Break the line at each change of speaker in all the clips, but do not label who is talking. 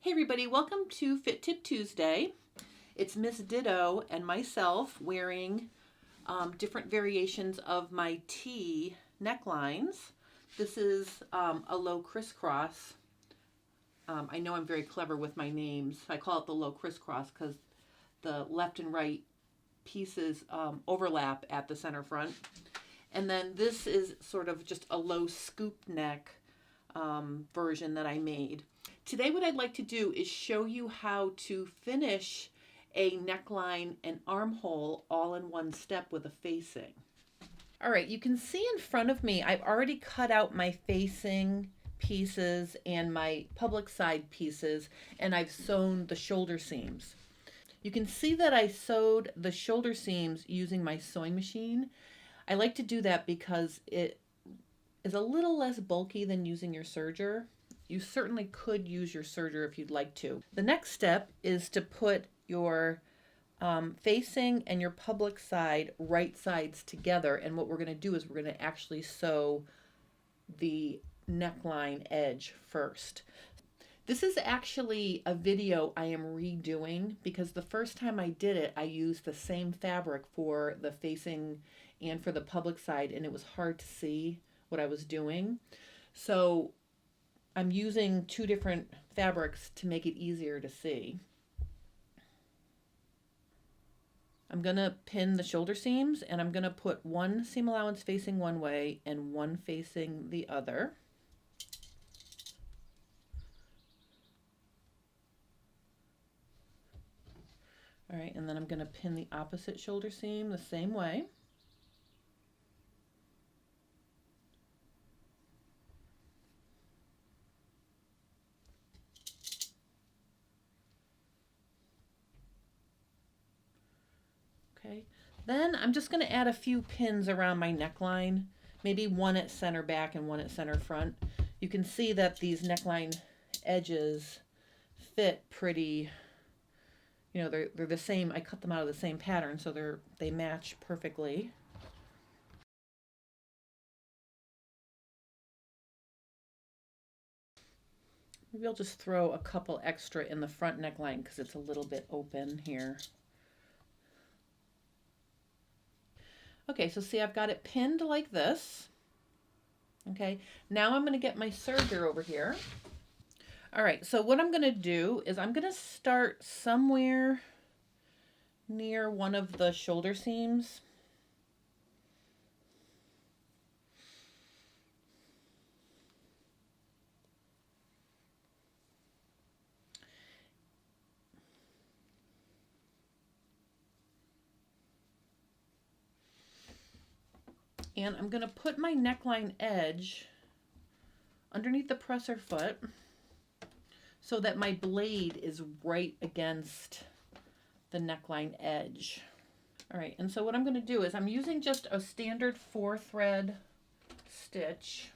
Hey everybody, welcome to Fit Tip Tuesday. It's Miss Ditto and myself wearing different variations of my T necklines. This is a low crisscross. I know I'm very clever with my names. I call it the low crisscross because the left and right pieces overlap at the center front. And then this is sort of just a low scoop neck version that I made. Today what I'd like to do is show you how to finish a neckline and armhole all in one step with a facing. All right, you can see in front of me, I've already cut out my facing pieces and my public side pieces, and I've sewn the shoulder seams. You can see that I sewed the shoulder seams using my sewing machine. I like to do that because it is a little less bulky than using your serger. You certainly could use your serger if you'd like to. The next step is to put your facing and your public side right sides together, and what we're going to do is we're going to actually sew the neckline edge first. This is actually a video I am redoing because the first time I did it I used the same fabric for the facing and for the public side, and it was hard to see what I was doing. So I'm using two different fabrics to make it easier to see. I'm going to pin the shoulder seams, and I'm going to put one seam allowance facing one way and one facing the other. All right, and then I'm going to pin the opposite shoulder seam the same way. Okay, then I'm just going to add a few pins around my neckline, maybe one at center back and one at center front. You can see that these neckline edges fit pretty, you know, they're the same. I cut them out of the same pattern, so they match perfectly. Maybe I'll just throw a couple extra in the front neckline because it's a little bit open here. Okay, so see, I've got it pinned like this. Okay, now I'm going to get my serger over here. All right, so what I'm going to do is I'm going to start somewhere near one of the shoulder seams. And I'm going to put my neckline edge underneath the presser foot so that my blade is right against the neckline edge. All right, and so what I'm going to do is I'm using just a standard 4-thread stitch.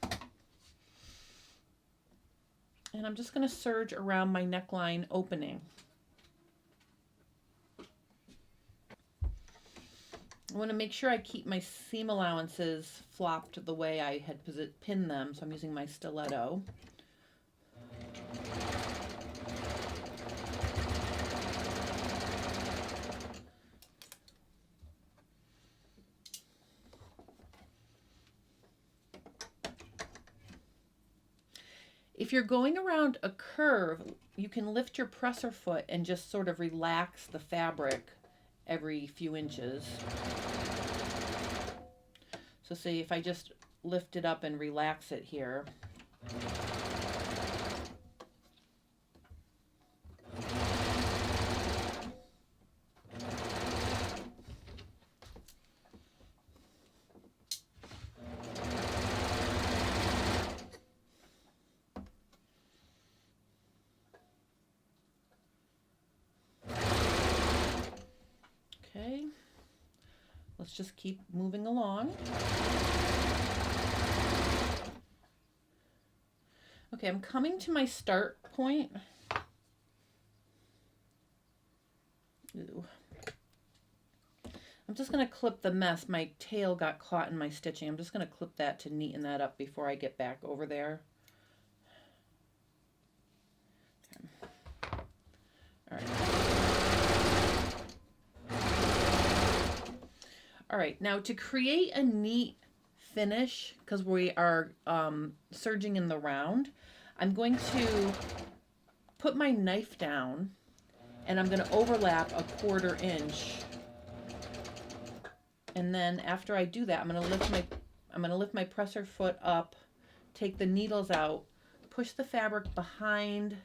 And I'm just going to serge around my neckline opening. I want to make sure I keep my seam allowances flopped the way I had pinned them, so I'm using my stiletto. If you're going around a curve, you can lift your presser foot and just sort of relax the fabric every few inches. So see, if I just lift it up and relax it here. Okay, let's just keep moving along. Okay, I'm coming to my start point. Ooh. I'm just going to clip the mess. My tail got caught in my stitching. I'm just going to clip that to neaten that up before I get back over there. Okay. All right, now to create a neat finish, because we are serging in the round, I'm going to put my knife down and I'm going to overlap a 1/4 inch. And then after I do that, I'm going to lift my presser foot up, take the needles out, push the fabric behind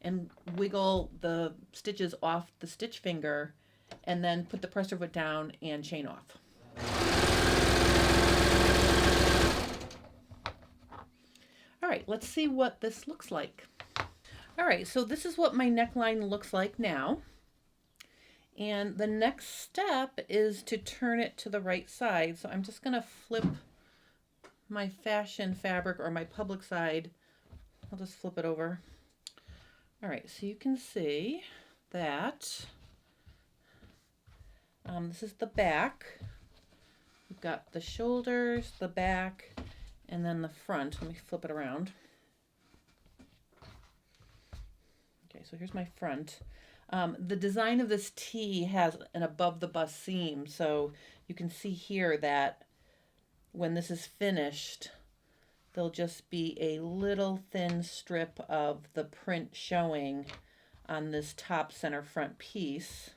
and wiggle the stitches off the stitch finger, and then put the presser foot down and chain off. All right, let's see what this looks like. All right, so this is what my neckline looks like now. And the next step is to turn it to the right side. So I'm just gonna flip my fashion fabric, or my public side. I'll just flip it over. All right, so you can see that this is the back. We've got the shoulders, the back, and then the front. Let me flip it around. Okay, so here's my front. The design of this tee has an above the bust seam, so you can see here that when this is finished, there'll just be a little thin strip of the print showing on this top center front piece.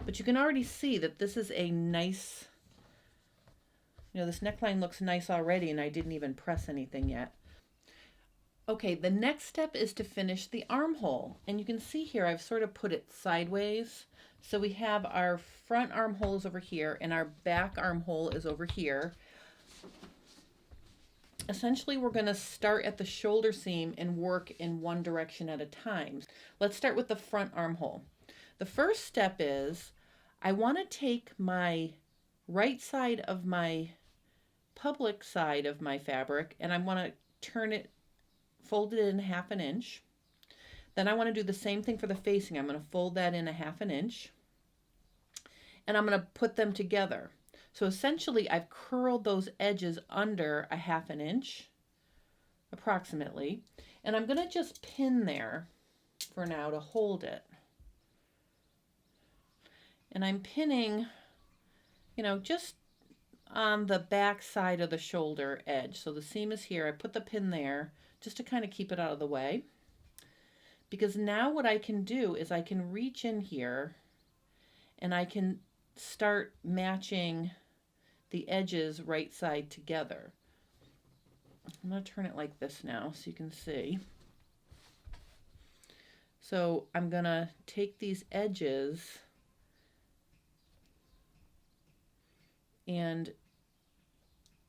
But you can already see that this is a nice, this neckline looks nice already, and I didn't even press anything yet. Okay, the next step is to finish the armhole. And you can see here, I've sort of put it sideways. So we have our front armholes over here, and our back armhole is over here. Essentially, we're going to start at the shoulder seam and work in one direction at a time. Let's start with the front armhole. The first step is I want to take my right side of my public side of my fabric, and I want to turn it, fold it in 1/2 inch. Then I want to do the same thing for the facing. I'm going to fold that in 1/2 inch, and I'm going to put them together. So essentially I've curled those edges under 1/2 inch approximately, and I'm going to just pin there for now to hold it. And I'm pinning, just on the back side of the shoulder edge. So the seam is here. I put the pin there just to kind of keep it out of the way. Because now what I can do is I can reach in here and I can start matching the edges right side together. I'm going to turn it like this now so you can see. So I'm going to take these edges and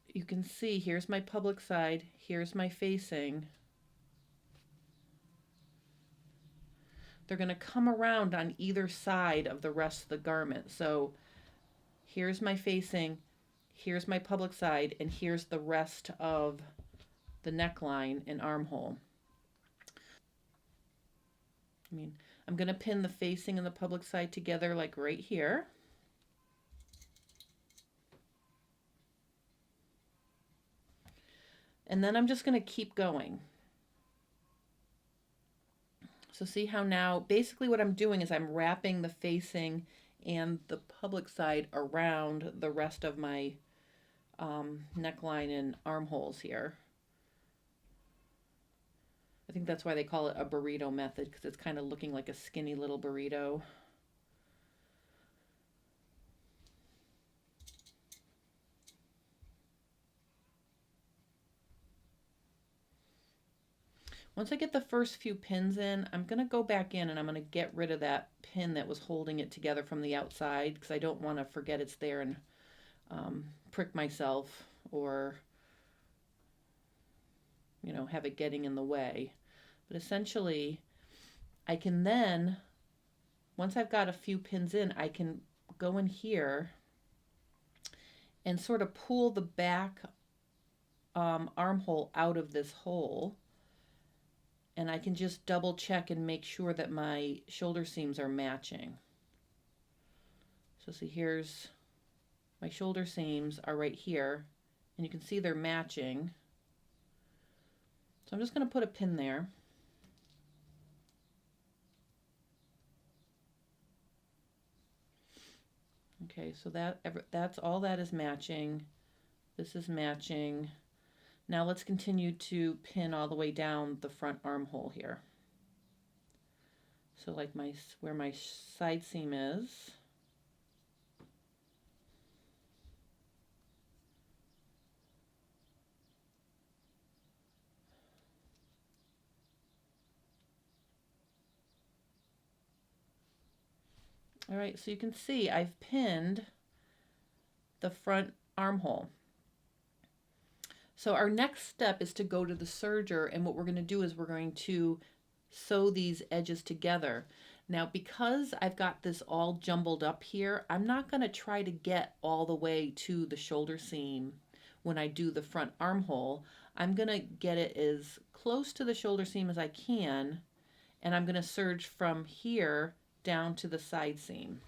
you can see here's my public side, here's my facing. They're going to come around on either side of the rest of the garment. So here's my facing, here's my public side, and here's the rest of the neckline and armhole. I'm going to pin the facing and the public side together like right here. And then I'm just going to keep going. So see how now, basically what I'm doing is I'm wrapping the facing and the public side around the rest of my neckline and armholes here. I think that's why they call it a burrito method, because it's kind of looking like a skinny little burrito. Once I get the first few pins in, I'm going to go back in and I'm going to get rid of that pin that was holding it together from the outside, because I don't want to forget it's there and prick myself or, have it getting in the way. But essentially, I can then, once I've got a few pins in, I can go in here and sort of pull the back armhole out of this hole. And I can just double check and make sure that my shoulder seams are matching. So see, here's my shoulder seams are right here, and you can see they're matching. So I'm just going to put a pin there. Okay, so that's all that is matching. This is matching. Now let's continue to pin all the way down the front armhole here. So like where my side seam is. All right, so you can see I've pinned the front armhole. So our next step is to go to the serger, and what we're going to do is we're going to sew these edges together. Now, because I've got this all jumbled up here, I'm not going to try to get all the way to the shoulder seam when I do the front armhole. I'm going to get it as close to the shoulder seam as I can, and I'm going to serge from here down to the side seam.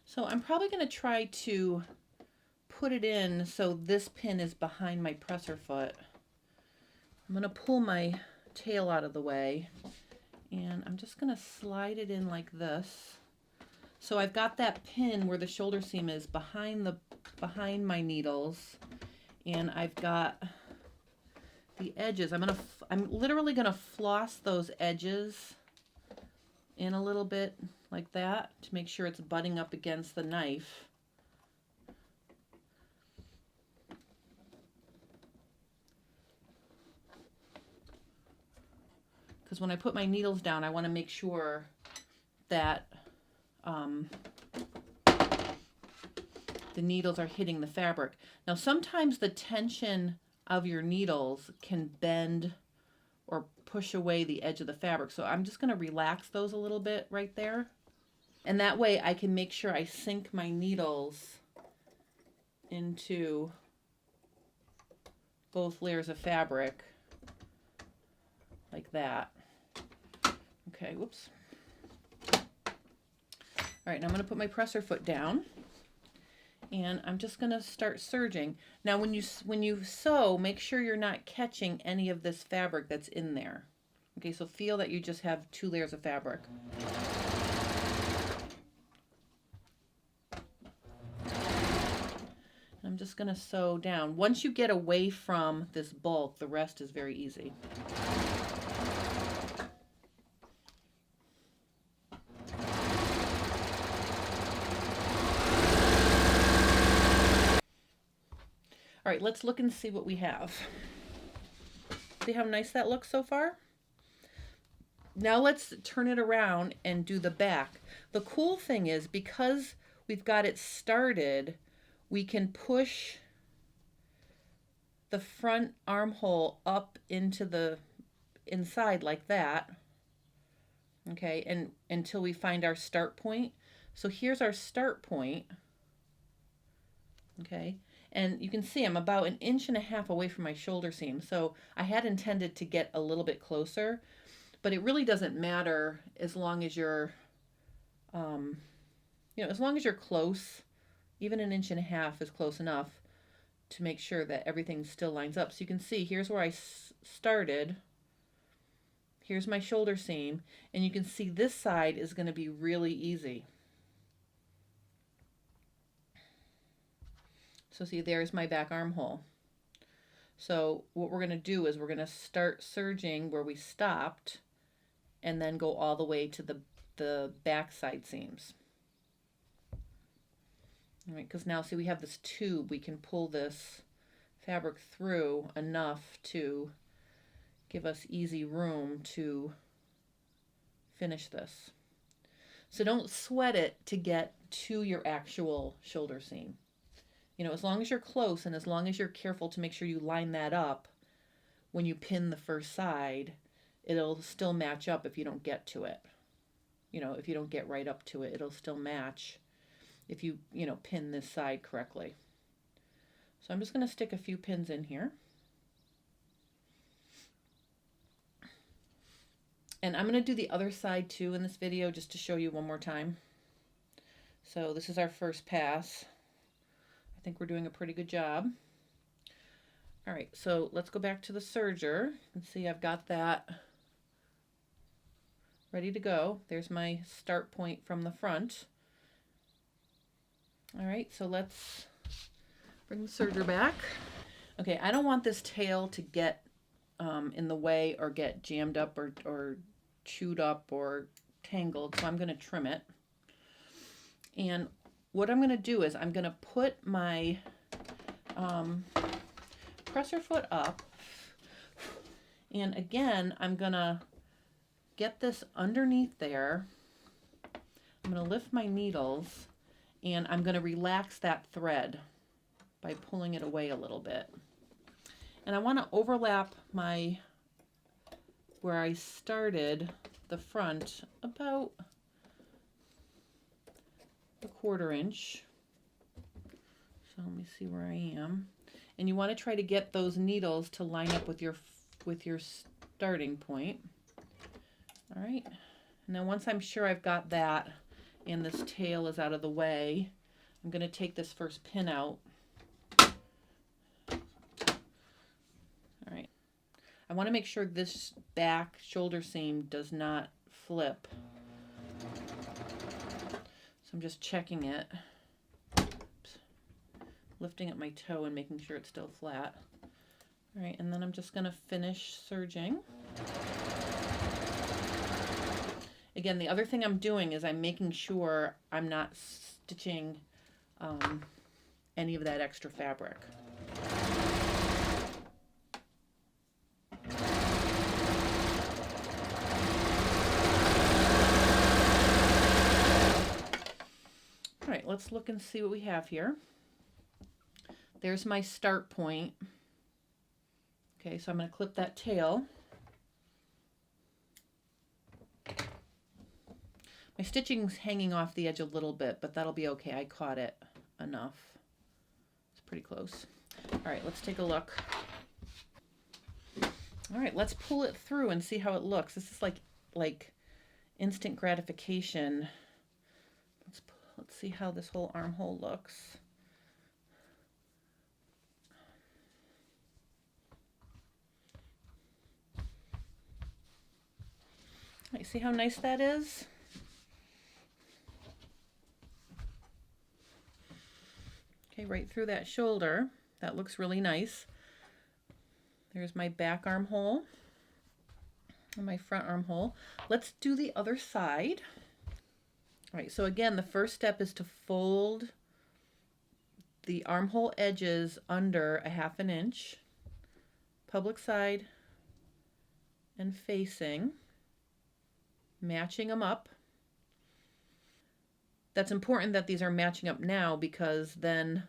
So I'm probably going to try to put it in so this pin is behind my presser foot. I'm going to pull my tail out of the way, and I'm just going to slide it in like this. So I've got that pin where the shoulder seam is behind my needles, and I've got the edges. I'm literally going to floss those edges in a little bit like that to make sure it's butting up against the knife. Because when I put my needles down, I want to make sure that the needles are hitting the fabric. Now sometimes the tension of your needles can bend or push away the edge of the fabric. So I'm just going to relax those a little bit right there. And that way I can make sure I sink my needles into both layers of fabric like that. Okay, whoops. All right, now I'm going to put my presser foot down, and I'm just going to start serging. Now when you sew, make sure you're not catching any of this fabric that's in there. Okay, so feel that you just have 2 layers of fabric. I'm just going to sew down. Once you get away from this bulk, the rest is very easy. All right, let's look and see what we have. See how nice that looks so far? Now let's turn it around and do the back. The cool thing is, because we've got it started, we can push the front armhole up into the inside like that. Okay, and until we find our start point. So here's our start point. Okay, and you can see I'm about 1.5 inches away from my shoulder seam. So I had intended to get a little bit closer, but it really doesn't matter as long as you're, as long as you're close. Even 1.5 inches is close enough to make sure that everything still lines up. So you can see here's where I started. Here's my shoulder seam, and you can see this side is going to be really easy. So see, there's my back armhole. So what we're going to do is we're going to start serging where we stopped, and then go all the way to the back side seams. All right, because now see we have this tube, we can pull this fabric through enough to give us easy room to finish this. So don't sweat it to get to your actual shoulder seam. As long as you're close and as long as you're careful to make sure you line that up when you pin the first side, it'll still match up if you don't get to it. If you don't get right up to it, it'll still match if you, pin this side correctly. So I'm just going to stick a few pins in here. And I'm going to do the other side too in this video just to show you one more time. So this is our first pass. I think we're doing a pretty good job. All right, so let's go back to the serger. You can see I've got that ready to go. There's my start point from the front. All right, so let's bring the serger back. Okay, I don't want this tail to get in the way or get jammed up or chewed up or tangled, so I'm going to trim it. And what I'm going to do is I'm going to put my presser foot up, and again I'm going to get this underneath there. I'm going to lift my needles and I'm going to relax that thread by pulling it away a little bit. And I want to overlap my, where I started the front, about a 1/4 inch. So let me see where I am. And you want to try to get those needles to line up with your starting point. All right. And then once I'm sure I've got that and this tail is out of the way, I'm going to take this first pin out. All right. I want to make sure this back shoulder seam does not flip. So I'm just checking it. Oops. Lifting up my toe and making sure it's still flat. All right, and then I'm just going to finish serging. Again, the other thing I'm doing is I'm making sure I'm not stitching any of that extra fabric. All right, let's look and see what we have here. There's my start point. Okay, so I'm going to clip that tail. My stitching's hanging off the edge a little bit, but that'll be okay. I caught it enough. It's pretty close. All right, let's take a look. All right, let's pull it through and see how it looks. This is like instant gratification. Let's see how this whole armhole looks. All right, see how nice that is? Okay, right through that shoulder. That looks really nice. There's my back armhole and my front armhole. Let's do the other side. All right, so again, the first step is to fold the armhole edges under 1/2 inch, public side and facing, matching them up. That's important that these are matching up now, because then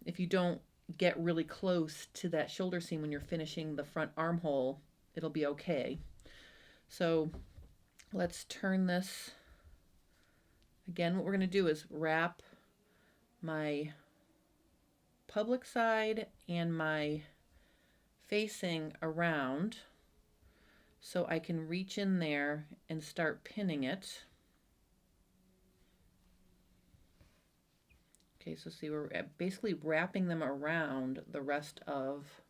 if you don't get really close to that shoulder seam when you're finishing the front armhole, it'll be okay. So let's turn this. Again, what we're going to do is wrap my public side and my facing around so I can reach in there and start pinning it. Okay, so see, we're basically wrapping them around the rest of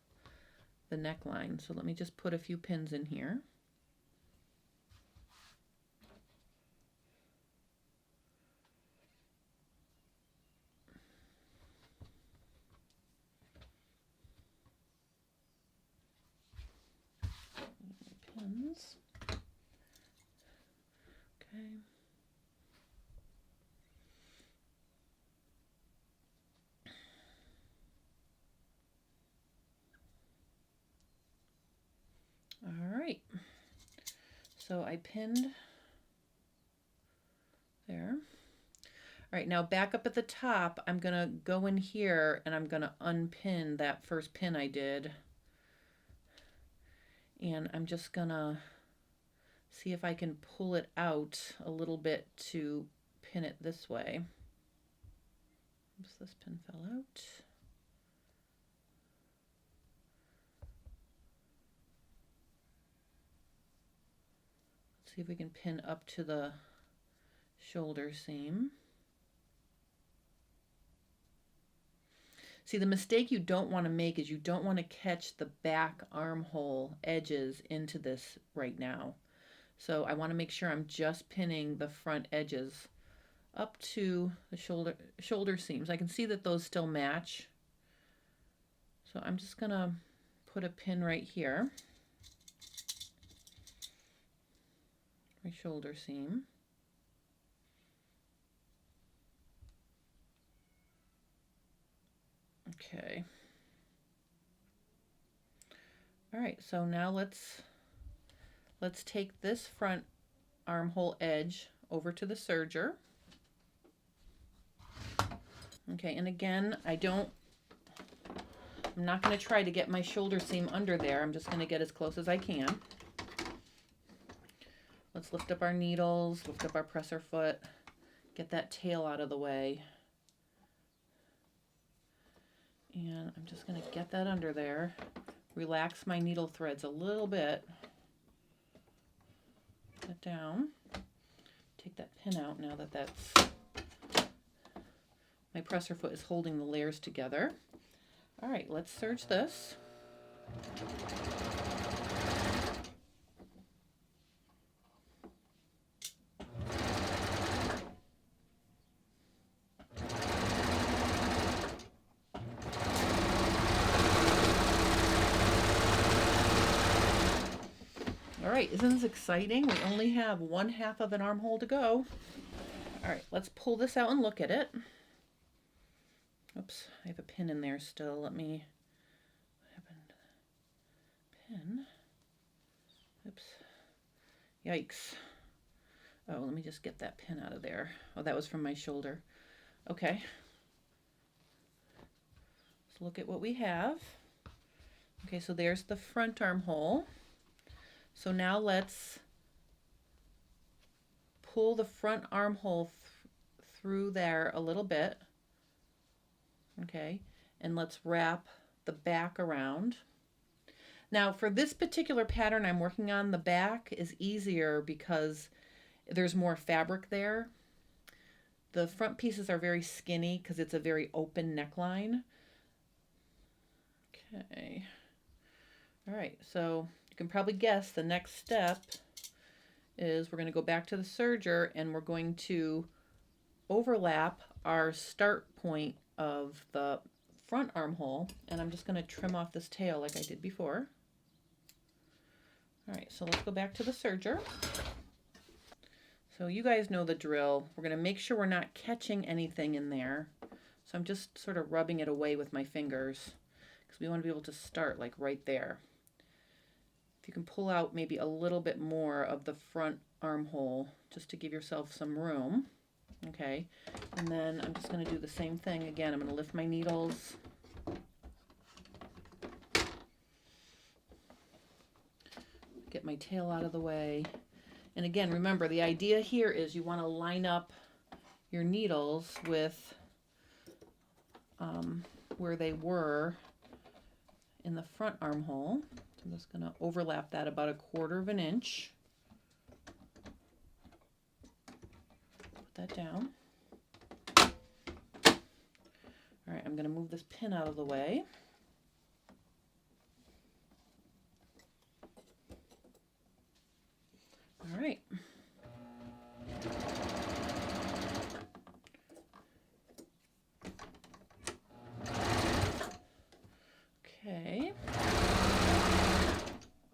the neckline. So let me just put a few pins in here. Pins. Okay. All right. So I pinned there. All right, now back up at the top, I'm going to go in here and I'm going to unpin that first pin I did. And I'm just going to see if I can pull it out a little bit to pin it this way. Oops, this pin fell out. Let's see if we can pin up to the shoulder seam. See, the mistake you don't want to make is you don't want to catch the back armhole edges into this right now. So I want to make sure I'm just pinning the front edges up to the shoulder seams. I can see that those still match. So I'm just gonna put a pin right here, my shoulder seam. Okay. All right, so now let's take this front armhole edge over to the serger. Okay, and again, I'm not going to try to get my shoulder seam under there. I'm just going to get as close as I can. Let's lift up our needles, lift up our presser foot, get that tail out of the way. And I'm just going to get that under there. Relax my needle threads a little bit. Put it down. Take that pin out now that my presser foot is holding the layers together. All right, let's serge this. All right, isn't this exciting? We only have 1/2 of an armhole to go. All right, let's pull this out and look at it. Oops, I have a pin in there still. What happened to the pin? Oops, yikes. Oh, let me just get that pin out of there. Oh, that was from my shoulder. Okay. Let's look at what we have. Okay, so there's the front armhole. So now let's pull the front armhole through there a little bit. Okay, and let's wrap the back around. Now for this particular pattern I'm working on, the back is easier because there's more fabric there. The front pieces are very skinny because it's a very open neckline. Okay. All right, so you can probably guess the next step is we're going to go back to the serger and we're going to overlap our start point of the front armhole, and I'm just going to trim off this tail like I did before. All right, so let's go back to the serger. So you guys know the drill. We're going to make sure we're not catching anything in there. So I'm just sort of rubbing it away with my fingers because we want to be able to start like right there. If you can pull out maybe a little bit more of the front armhole just to give yourself some room. Okay, and then I'm just going to do the same thing again. I'm going to lift my needles. Get my tail out of the way. And again, remember, the idea here is you want to line up your needles with where they were in the front armhole. So I'm just going to overlap that about 1/4 inch. Put that down. All right, I'm going to move this pin out of the way. All right. Okay.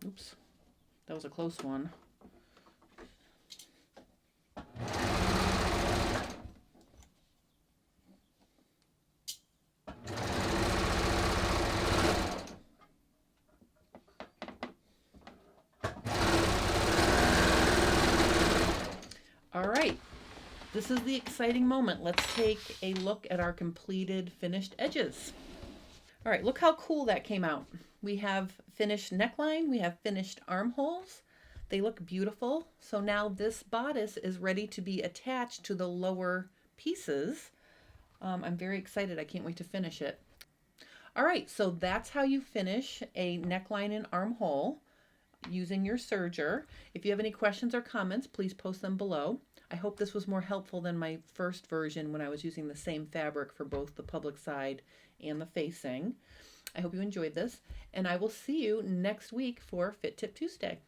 Oops, that was a close one. All right, this is the exciting moment. Let's take a look at our completed finished edges. All right, look how cool that came out. We have finished neckline, we have finished armholes. They look beautiful. So now this bodice is ready to be attached to the lower pieces. I'm very excited. I can't wait to finish it. All right, so that's how you finish a neckline and armhole using your serger. If you have any questions or comments, please post them below. I hope this was more helpful than my first version when I was using the same fabric for both the public side and the facing. I hope you enjoyed this, and I will see you next week for Fit Tip Tuesday.